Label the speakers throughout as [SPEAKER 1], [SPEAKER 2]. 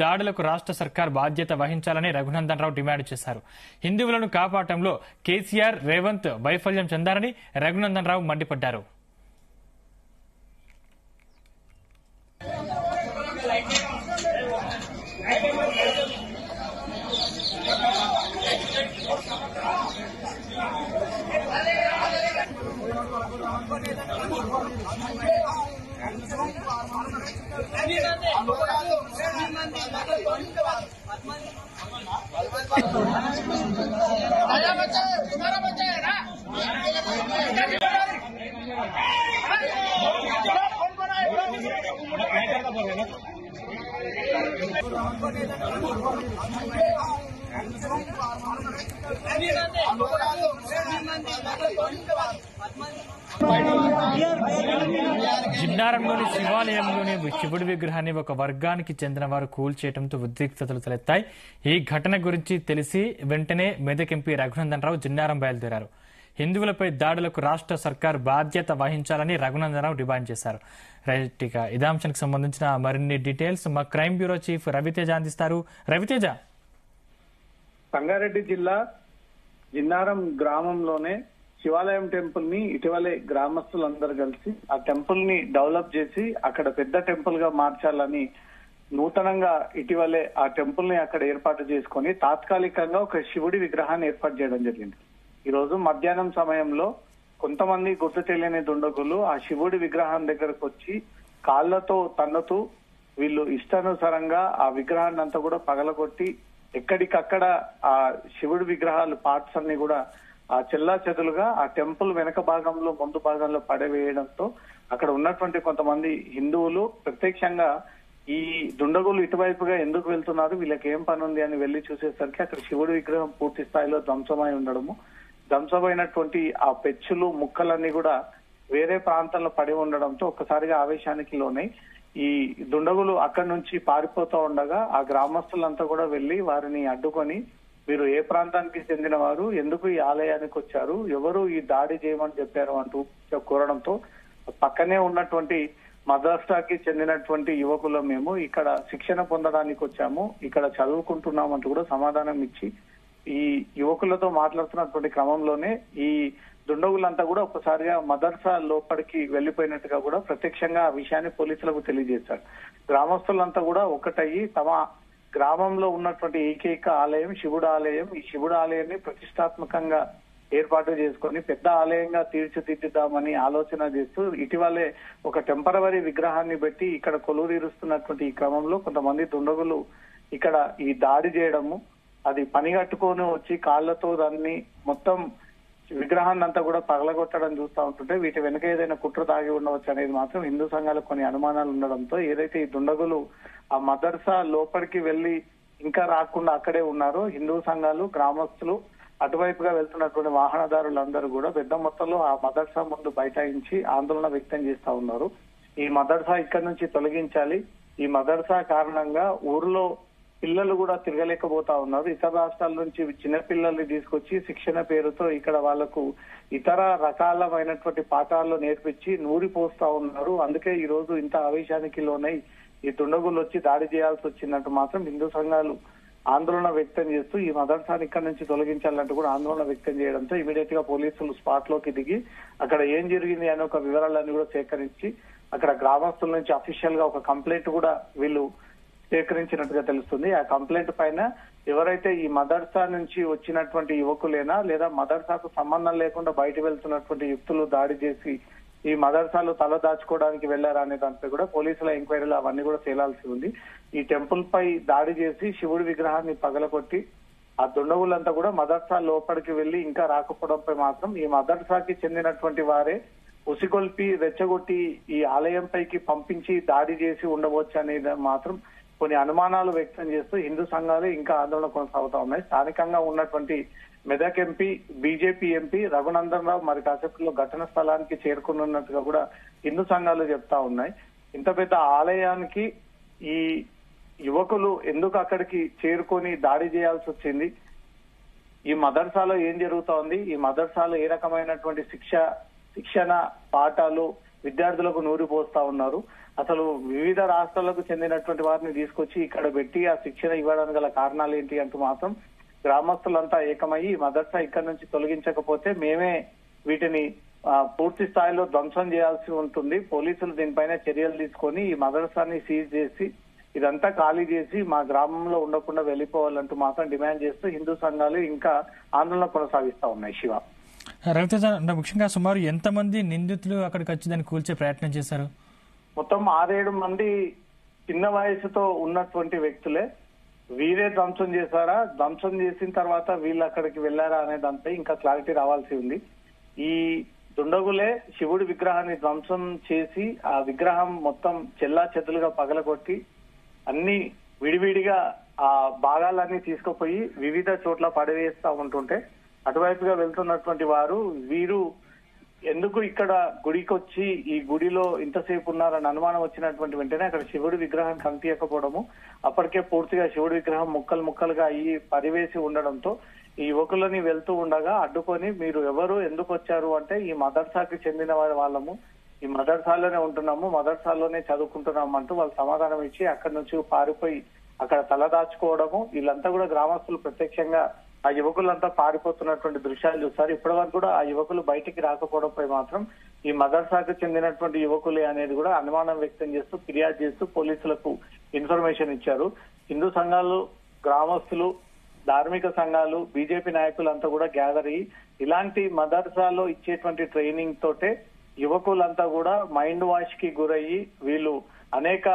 [SPEAKER 1] దాడులకు రాష్ట్ర సర్కార్ బాధ్యత వహించాలని రఘునందన్ రావు డిమాండ్ చేశారు. హిందువులను కాపాడటంలో కేసీఆర్, రేవంత్ వైఫల్యం చెందారని రఘునందన్ రావు మండిపడ్డారు. జిన్నారంలోని శివాలయంలోని శివుడి విగ్రహాన్ని ఒక వర్గానికి చెందిన వారు కూల్చేయడంతో ఉద్రిక్తతలు తలెత్తాయి. ఈ ఘటన గురించి తెలిసి వెంటనే మెదక్ ఎంపీ రఘునందన్ రావు జిన్నారం బయలుదేరారు. హిందువులపై దాడులకు రాష్ట్ర సర్కార్ బాధ్యత వహించాలని రఘునందన్ రావు డిమాండ్ చేశారు. రైట్, ఇక ఇదే అంశానికి సంబంధించిన మరిన్ని డీటెయిల్స్ మా క్రైమ్ బ్యూరో చీఫ్ రవితేజ అందిస్తారు. రవితేజ,
[SPEAKER 2] సంగారెడ్డి జిల్లా జిన్నారం గ్రామంలోనే శివాలయం టెంపుల్ ని ఇటీవలే గ్రామస్తులందరూ కలిసి ఆ టెంపుల్ ని డెవలప్ చేసి అక్కడ పెద్ద టెంపుల్ గా మార్చాలని నూతనంగా ఇటీవలే ఆ టెంపుల్ ని అక్కడ ఏర్పాటు చేసుకుని తాత్కాలికంగా ఒక శివుడి విగ్రహాన్ని ఏర్పాటు చేయడం జరిగింది. ఈ రోజు మధ్యాహ్నం సమయంలో కొంతమంది గుర్తు తెలియని దుండగులు ఆ శివుడి విగ్రహం దగ్గరకు వచ్చి కాళ్లతో తన్నుతూ వీళ్ళు ఇష్టానుసారంగా ఆ విగ్రహాన్ని అంతా కూడా పగలగొట్టి ఎక్కడికక్కడ ఆ శివుడి విగ్రహాలు పార్ట్స్ అన్ని కూడా ఆ చెల్లా చెదులుగా ఆ టెంపుల్ వెనక భాగంలో ముందు భాగంలో పడవేయడంతో అక్కడ ఉన్నటువంటి కొంతమంది హిందువులు ప్రత్యక్షంగా ఈ దుండగులు ఇటువైపుగా ఎందుకు వెళ్తున్నారు, వీళ్ళకి ఏం పని ఉంది అని వెళ్లి చూసేసరికి అక్కడ శివుడి విగ్రహం పూర్తి స్థాయిలో ధ్వంసమై ఉండడము, ధ్వంసమైనటువంటి ఆ పెచ్చులు ముక్కలన్నీ కూడా వేరే ప్రాంతంలో పడి ఉండడంతో ఒక్కసారిగా ఆవేశానికి లోనై ఈ దుండగులు అక్కడి నుంచి పారిపోతూ ఉండగా ఆ గ్రామస్తులంతా కూడా వెళ్లి వారిని అడ్డుకొని మీరు ఏ ప్రాంతానికి చెందిన వారు, ఎందుకు ఈ ఆలయానికి వచ్చారు, ఎవరు ఈ దాడి చేయమని చెప్పారు అంటూ కోరడంతో పక్కనే ఉన్నటువంటి మదర్సాకి చెందినటువంటి యువకులు మేము ఇక్కడ శిక్షణ పొందడానికి వచ్చాము, ఇక్కడ చదువుకుంటున్నామంటూ కూడా సమాధానం ఇచ్చి ఈ యువకులతో మాట్లాడుతున్నటువంటి క్రమంలోనే ఈ దుండగులంతా కూడా ఒక్కసారిగా మదర్సా లోపలికి వెళ్లిపోయినట్టుగా కూడా ప్రత్యక్షంగా ఆ విషయాన్ని పోలీసులకు తెలియజేశారు. గ్రామస్తులంతా కూడా ఒకటయ్యి తమ గ్రామంలో ఉన్నటువంటి ఏకైక ఆలయం శివుడు ఆలయం, ఈ శివుడు ఆలయాన్ని ప్రతిష్టాత్మకంగా ఏర్పాటు చేసుకొని పెద్ద ఆలయంగా తీర్చిదిద్దుదామని ఆలోచన చేస్తూ ఇటీవలే ఒక టెంపరవరీ విగ్రహాన్ని పెట్టి ఇక్కడ కొలువుదీరుస్తున్నటువంటి ఈ క్రమంలో కొంతమంది దుండగులు ఇక్కడ ఈ దాడి చేయడము, అది పనిగట్టుకొని వచ్చి కాళ్లతో దాన్ని మొత్తం విగ్రహాన్ని అంతా కూడా పగలగొట్టడం చూస్తూ ఉంటుంటే వీటి వెనుక ఏదైనా కుట్ర దాగి ఉండవచ్చు అనేది మాత్రం హిందూ సంఘాలకు కొన్ని అనుమానాలు ఉండడంతో ఏదైతే ఈ దుండగులు ఆ మదర్సా లోపలికి వెళ్లి ఇంకా రాకుండా అక్కడే ఉన్నారో హిందూ సంఘాలు, గ్రామస్తులు, అటువైపుగా వెళ్తున్నటువంటి వాహనదారులందరూ కూడా పెద్ద మొత్తంలో ఆ మదర్సా ముందు బైఠాయించి ఆందోళన వ్యక్తం చేస్తా ఉన్నారు. ఈ మదర్సా ఇక్కడి నుంచి తొలగించాలి, ఈ మదర్సా కారణంగా ఊర్లో పిల్లలు కూడా తిరగలేకపోతా ఉన్నారు, ఇతర రాష్ట్రాల నుంచి చిన్నపిల్లల్ని తీసుకొచ్చి శిక్షణ పేరుతో ఇక్కడ వాళ్లకు ఇతర రకాలమైనటువంటి పాఠాలు నేర్పించి నూరిపోస్తా ఉన్నారు. అందుకే ఈ రోజు ఇంత ఆవేశానికి లోనై ఈ దుండగులు వచ్చి దాడి చేయాల్సి వచ్చిందంటూ మాత్రం హిందూ సంఘాలు ఆందోళన వ్యక్తం చేస్తూ ఈ మదర్సాని ఇక్కడ నుంచి తొలగించాలంటూ కూడా ఆందోళన వ్యక్తం చేయడంతో ఇమీడియట్ గా పోలీసులు స్పాట్ లోకి దిగి అక్కడ ఏం జరిగింది అనే ఒక వివరాలన్నీ కూడా సేకరించి అక్కడ గ్రామస్తుల నుంచి అఫీషియల్ గా ఒక కంప్లైంట్ కూడా వీళ్ళు సేకరించినట్టుగా తెలుస్తుంది. ఆ కంప్లైంట్ పైన ఎవరైతే ఈ మదర్సా నుంచి వచ్చినటువంటి యువకులేనా లేదా మదర్సాకు సంబంధం లేకుండా బయట వెళ్తున్నటువంటి యుక్తులు దాడి చేసి ఈ మదర్సాలు తల దాచుకోవడానికి వెళ్లారా అనే దానిపై కూడా పోలీసుల ఎంక్వైరీలు అవన్నీ కూడా తేలాల్సి ఉంది. ఈ టెంపుల్ పై దాడి చేసి శివుడి విగ్రహాన్ని పగలగొట్టి ఆ దుండగులంతా కూడా మదర్సా లోపలికి వెళ్లి ఇంకా రాకపోవడంపై మాత్రం ఈ మదర్సాకి చెందినటువంటి వారే ఉసిగొల్పి రెచ్చగొట్టి ఈ ఆలయం పైకి పంపించి దాడి చేసి ఉండవచ్చు అనేది మాత్రం కొన్ని అనుమానాలు వ్యక్తం చేస్తూ హిందూ సంఘాలు ఇంకా ఆందోళన కొనసాగుతా ఉన్నాయి. స్థానికంగా ఉన్నటువంటి Medak MP, BJP MP Raghunandan Rao మరి కాసేపట్లో ఘటన స్థలానికి చేరుకున్నట్టుగా కూడా హిందూ సంఘాలు చెప్తా ఉన్నాయి. ఇంత పెద్ద ఆలయానికి ఈ యువకులు ఎందుకు అక్కడికి చేరుకొని దాడి చేయాల్సి వచ్చింది, ఈ మదర్సాలో ఏం జరుగుతోంది, ఈ మదర్సాలో ఏ రకమైనటువంటి శిక్షణ పాఠాలు విద్యార్థులకు నూరి పోస్తా ఉన్నారు. అసలు వివిధ రాష్ట్రాలకు చెందినటువంటి వారిని తీసుకొచ్చి ఇక్కడ పెట్టి ఆ శిక్షణ ఇవ్వడానికి గల కారణాలు ఏంటి అంటూ మాత్రం గ్రామస్తులంతా ఏకమయ్యి మదర్సా ఇక్కడ నుంచి తొలగించకపోతే మేమే వీటిని పూర్తి స్థాయిలో ధ్వంసం చేయాల్సి ఉంటుంది. పోలీసులు దీనిపైన చర్యలు తీసుకొని ఈ మదర్సాని సీజ్ చేసి ఇదంతా ఖాళీ చేసి మా గ్రామంలో ఉండకుండా వెళ్లిపోవాలంటూ మాత్రం డిమాండ్ చేస్తూ హిందూ సంఘాలు ఇంకా ఆందోళన కొనసాగిస్తా ఉన్నాయి. శివ,
[SPEAKER 1] రవితేజ, ముఖ్యంగా సుమారు ఎంతమంది నిందితులు అక్కడికి వచ్చి దాన్ని కూల్చే ప్రయత్నం చేశారు?
[SPEAKER 2] మొత్తం 6-7 మంది చిన్న వయసుతో ఉన్నటువంటి వ్యక్తులే. వీరే ధ్వంసం చేశారా, ధ్వంసం చేసిన తర్వాత వీళ్ళు అక్కడికి వెళ్లారా అనే దానిపై ఇంకా క్లారిటీ రావాల్సి ఉంది. ఈ దుండగులే శివుడి విగ్రహాన్ని ధ్వంసం చేసి ఆ విగ్రహం మొత్తం చెల్లా చెదులుగా పగలగొట్టి అన్ని విడివిడిగా ఆ భాగాలన్నీ తీసుకుపోయి వివిధ చోట్ల పడవేస్తా ఉంటుంటే అటువైపుగా వెళ్తున్నటువంటి వీరు ఎందుకు ఇక్కడ గుడికి వచ్చి ఈ గుడిలో ఇంతసేపు ఉన్నారని అనుమానం వచ్చినటువంటి వెంటనే అక్కడ శివుడి విగ్రహం కనిపించకపోవడము, అప్పటికే పూర్తిగా శివుడి విగ్రహం ముక్కలు ముక్కలుగా అయ్యి పరివేసి ఉండడంతో ఈ యువకులని వెళ్తూ ఉండగా అడ్డుకొని మీరు ఎవరు, ఎందుకు వచ్చారు అంటే ఈ మదర్సాకి చెందిన వాళ్ళము, ఈ మదర్సాలోనే ఉంటున్నాము, మదర్సాలోనే చదువుకుంటున్నాము అంటూ వాళ్ళు సమాధానం ఇచ్చి అక్కడి నుంచి పారిపోయి అక్కడ తలదాచుకోవడము. వీళ్ళంతా కూడా గ్రామస్తులు ప్రత్యక్షంగా ఆ యువకులంతా పారిపోతున్నటువంటి దృశ్యాలు చూస్తారు. ఇప్పటి వరకు కూడా ఆ యువకులు బయటికి రాకపోవడంపై మాత్రం ఈ మదర్సాకు చెందినటువంటి యువకులే అనేది కూడా అనుమానం వ్యక్తం చేస్తూ ఫిర్యాదు చేస్తూ పోలీసులకు ఇన్ఫర్మేషన్ ఇచ్చారు. హిందూ సంఘాలు, గ్రామస్తులు, ధార్మిక సంఘాలు, బీజేపీ నాయకులంతా కూడా గ్యాదర్ అయ్యి ఇలాంటి మదర్సాలో ఇచ్చేటువంటి ట్రైనింగ్ తోటే యువకులంతా కూడా మైండ్ వాష్ కి గురయ్యి వీళ్ళు అనేక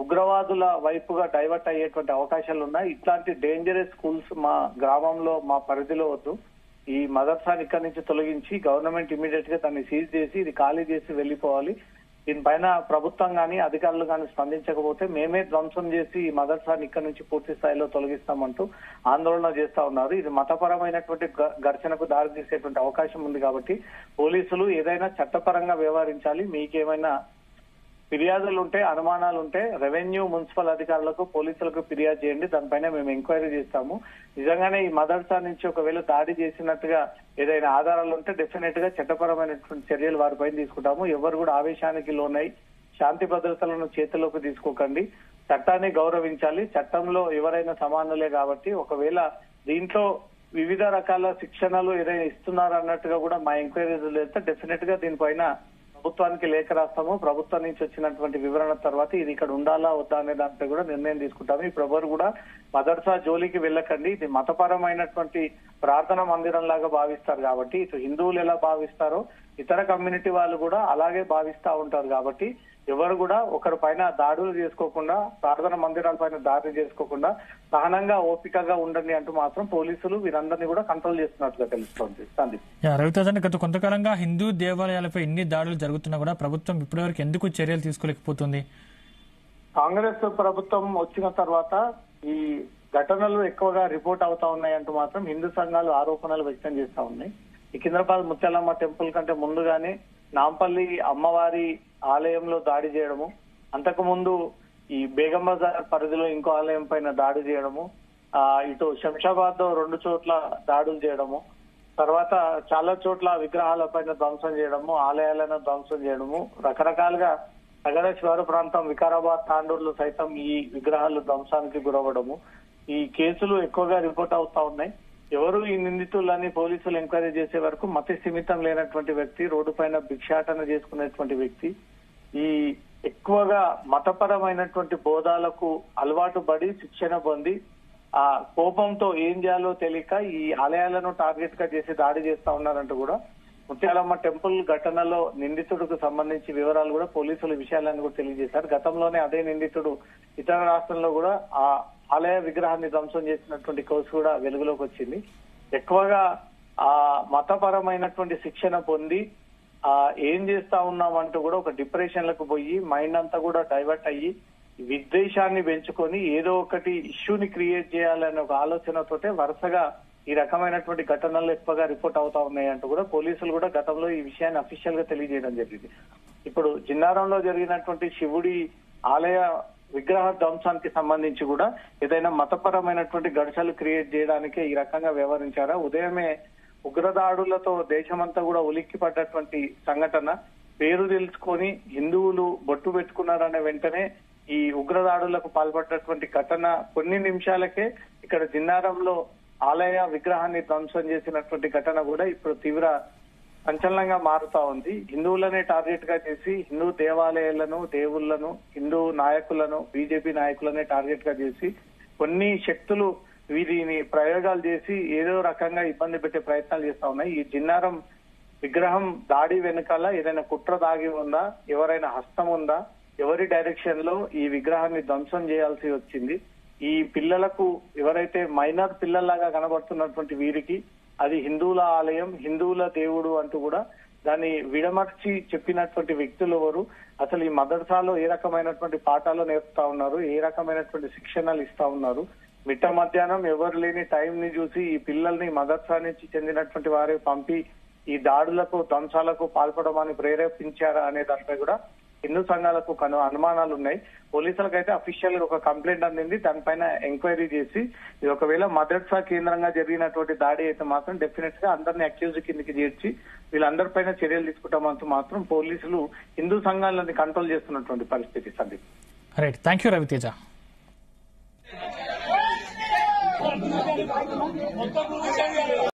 [SPEAKER 2] ఉగ్రవాదుల వైపుగా డైవర్ట్ అయ్యేటువంటి అవకాశాలు ఉన్నాయి. ఇట్లాంటి డేంజరస్ స్కూల్స్ మా గ్రామంలో, మా పరిధిలో వద్దు. ఈ మదర్సాని ఇక్కడి నుంచి తొలగించి గవర్నమెంట్ ఇమీడియట్ గా దాన్ని సీజ్ చేసి ఇది ఖాళీ చేసి వెళ్లిపోవాలి. దీనిపైన ప్రభుత్వం గానీ అధికారులు గానీ స్పందించకపోతే మేమే ధ్వంసం చేసి ఈ మదర్సాని ఇక్కడి నుంచి పూర్తి స్థాయిలో తొలగిస్తామంటూ ఆందోళన చేస్తా ఉన్నారు. ఇది మతపరమైనటువంటి ఘర్షణకు దారితీసేటువంటి అవకాశం ఉంది కాబట్టి పోలీసులు ఏదైనా చట్టపరంగా వ్యవహరించాలి. మీకేమైనా ఫిర్యాదులు ఉంటే, అనుమానాలు ఉంటే రెవెన్యూ, మున్సిపల్ అధికారులకు, పోలీసులకు ఫిర్యాదు చేయండి. దానిపైన మేము ఎంక్వైరీ చేస్తాము. నిజంగానే ఈ మదర్సా నుంచి ఒకవేళ దాడి చేసినట్టుగా ఏదైనా ఆధారాలు ఉంటే డెఫినెట్ గా చట్టపరమైనటువంటి చర్యలు వారిపైన తీసుకుంటాము. ఎవరు కూడా ఆవేశానికి లోనై శాంతి భద్రతలను చేతిలోకి తీసుకోకండి. చట్టాన్ని గౌరవించాలి. చట్టంలో ఎవరైనా సమానులే కాబట్టి ఒకవేళ దీంట్లో వివిధ రకాల శిక్షణలు ఏదైనా ఇస్తున్నారు అన్నట్టుగా కూడా మా ఎంక్వైరీలు చేస్తే డెఫినెట్ గా దీనిపైన ప్రభుత్వానికి లేఖ రాస్తాము. ప్రభుత్వం నుంచి వచ్చినటువంటి వివరణ తర్వాత ఇది ఇక్కడ ఉండాలా వద్దా అనే దానిపై కూడా నిర్ణయం తీసుకుంటాము. ఇప్పుడు ఎవరు కూడా మదర్సా జోలికి వెళ్ళకండి. ఇది మతపరమైనటువంటి ప్రార్థన మందిరం లాగా భావిస్తారు కాబట్టి ఇటు హిందువులు ఎలా భావిస్తారో ఇతర కమ్యూనిటీ వాళ్ళు కూడా అలాగే భావిస్తా ఉంటారు కాబట్టి ఎవరు కూడా ఒకరి పైన దాడులు చేసుకోకుండా, ప్రార్థన మందిరాల పైన దాడులు చేసుకోకుండా సహనంగా, ఓపికగా ఉండండి అంటూ మాత్రం పోలీసులు వీరందరినీ కూడా కంట్రోల్ చేస్తున్నట్లుగా తెలుస్తోంది. సందీప్,
[SPEAKER 1] రవితేజ, గత కొంతకాలంగా హిందూ దేవాలయాలపై ఇన్ని దాడులు జరుగుతున్నా కూడా ప్రభుత్వం ఇప్పటివరకు ఎందుకు చర్యలు తీసుకోలేకపోతుంది?
[SPEAKER 2] కాంగ్రెస్ ప్రభుత్వం వచ్చిన తర్వాత ఈ ఘటనలు ఎక్కువగా రిపోర్ట్ అవుతా ఉన్నాయంటూ మాత్రం హిందూ సంఘాలు ఆరోపణలు వ్యక్తం చేస్తా ఉన్నాయి. ఈ సికింద్రాబాద్ ముత్యాలమ్మ టెంపుల్ కంటే ముందుగానే నాంపల్లి అమ్మవారి ఆలయంలో దాడి చేయడము, అంతకు ముందు ఈ బేగం బజార్ పరిధిలో ఇంకో ఆలయం పైన దాడి చేయడము, ఇటు శంషాబాద్ 2 చోట్ల దాడులు చేయడము, తర్వాత చాలా చోట్ల విగ్రహాల పైన ధ్వంసం చేయడము, ఆలయాలను ధ్వంసం చేయడము, రకరకాలుగా నగర శివారు ప్రాంతం వికారాబాద్, తాండూరులో సైతం ఈ విగ్రహాలు ధ్వంసానికి గురవడము, ఈ కేసులు ఎక్కువగా రిపోర్ట్ అవుతా ఉన్నాయి. ఎవరు ఈ నిందితులని పోలీసులు ఎంక్వైరీ చేసే వరకు మతి స్థిమితం లేనటువంటి వ్యక్తి, రోడ్డు పైన భిక్షాటన చేసుకునేటువంటి వ్యక్తి, ఈ ఎక్కువగా మతపరమైనటువంటి బోధాలకు అలవాటు పడి శిక్షణ పొంది ఆ కోపంతో ఏం చేయాలో తెలియక ఈ ఆలయాలను టార్గెట్ గా చేసి దాడి చేస్తా ఉన్నారంటూ కూడా ముత్యాలమ్మ టెంపుల్ ఘటనలో నిందితుడికి సంబంధించి వివరాలు కూడా పోలీసులు విషయాలను కూడా తెలియజేశారు. గతంలోనే అదే నిందితుడు ఇతర రాష్ట్రంలో కూడా ఆ ఆలయ విగ్రహాన్ని ధ్వంసం చేసినటువంటి కేసు కూడా వెలుగులోకి వచ్చింది. ఎక్కువగా ఆ మతపరమైనటువంటి శిక్షణ పొంది ఏం చేస్తా ఉన్నామంటూ కూడా ఒక డిప్రెషన్లకు పోయి మైండ్ అంతా కూడా డైవర్ట్ అయ్యి విద్వేషాన్ని పెంచుకొని ఏదో ఒకటి ఇష్యూని క్రియేట్ చేయాలనే ఒక ఆలోచనతోటే వరుసగా ఈ రకమైనటువంటి ఘటనలు ఎక్కువగా రిపోర్ట్ అవుతా ఉన్నాయంటూ కూడా పోలీసులు కూడా గతంలో ఈ విషయాన్ని అఫీషియల్ గా తెలియజేయడం జరిగింది. ఇప్పుడు జిన్నారంలో జరిగినటువంటి శివుడి ఆలయ విగ్రహ ధ్వంసానికి సంబంధించి కూడా ఏదైనా మతపరమైనటువంటి ఘర్షణలు క్రియేట్ చేయడానికే ఈ రకంగా వ్యవహరించారా? ఉదయమే ఉగ్రదాడులతో దేశమంతా కూడా ఉలిక్కి పడ్డటువంటి సంఘటన. పేరు తెలుసుకొని హిందువులు బొట్టు పెట్టుకున్నారనే వెంటనే ఈ ఉగ్రదాడులకు పాల్పడినటువంటి ఘటన కొన్ని నిమిషాలకే ఇక్కడ జిన్నారంలో ఆలయ విగ్రహాన్ని ధ్వంసం చేసినటువంటి ఘటన కూడా ఇప్పుడు తీవ్ర సంచలనంగా మారుతా ఉంది. హిందువులనే టార్గెట్ గా చేసి హిందూ దేవాలయాలను, దేవుళ్లను, హిందూ నాయకులను, బీజేపీ నాయకులనే టార్గెట్ గా చేసి కొన్ని శక్తులు వీరిని ప్రయోగాలు చేసి ఏదో రకంగా ఇబ్బంది పెట్టే ప్రయత్నాలు చేస్తా ఉన్నాయి. ఈ జిన్నారం విగ్రహం దాడి వెనుకాల ఏదైనా కుట్ర దాగి ఉందా, ఎవరైనా హస్తం ఉందా, ఎవరి డైరెక్షన్ లో ఈ విగ్రహాన్ని ధ్వంసం చేయాల్సి వచ్చింది? ఈ పిల్లలకు ఎవరైతే మైనర్ పిల్లల్లాగా కనబడుతున్నటువంటి వీరికి అది హిందువుల ఆలయం, హిందువుల దేవుడు అంటూ కూడా దాన్ని విడమర్చి చెప్పినటువంటి వ్యక్తులు ఎవరు? అసలు ఈ మదర్సాలో ఏ రకమైనటువంటి పాఠాలు నేర్పుతా ఉన్నారు, ఏ రకమైనటువంటి శిక్షణలు ఇస్తా ఉన్నారు? మిట్ట మధ్యాహ్నం ఎవరు లేని టైం ని చూసి ఈ పిల్లల్ని మదర్సా నుంచి చెందినటువంటి వారే పంపి ఈ దాడులకు, ధ్వంసాలకు పాల్పడమని ప్రేరేపించారా అనే దానిపై కూడా హిందూ సంఘాలకు అనుమానాలు ఉన్నాయి. పోలీసులకైతే అఫీషియల్ గా ఒక కంప్లైంట్ అందింది. దానిపైన ఎంక్వైరీ చేసి ఇది ఒకవేళ మదర్సా కేంద్రంగా జరిగినటువంటి దాడి అయితే మాత్రం డెఫినెట్ గా అందరినీ అక్యూజ్ కిందకి చేర్చి వీళ్ళందరిపైన చర్యలు తీసుకుంటామంటూ మాత్రం పోలీసులు హిందూ సంఘాలని కంట్రోల్ చేస్తున్నటువంటి పరిస్థితి. Sandeep,
[SPEAKER 1] right, thank you Raviteja.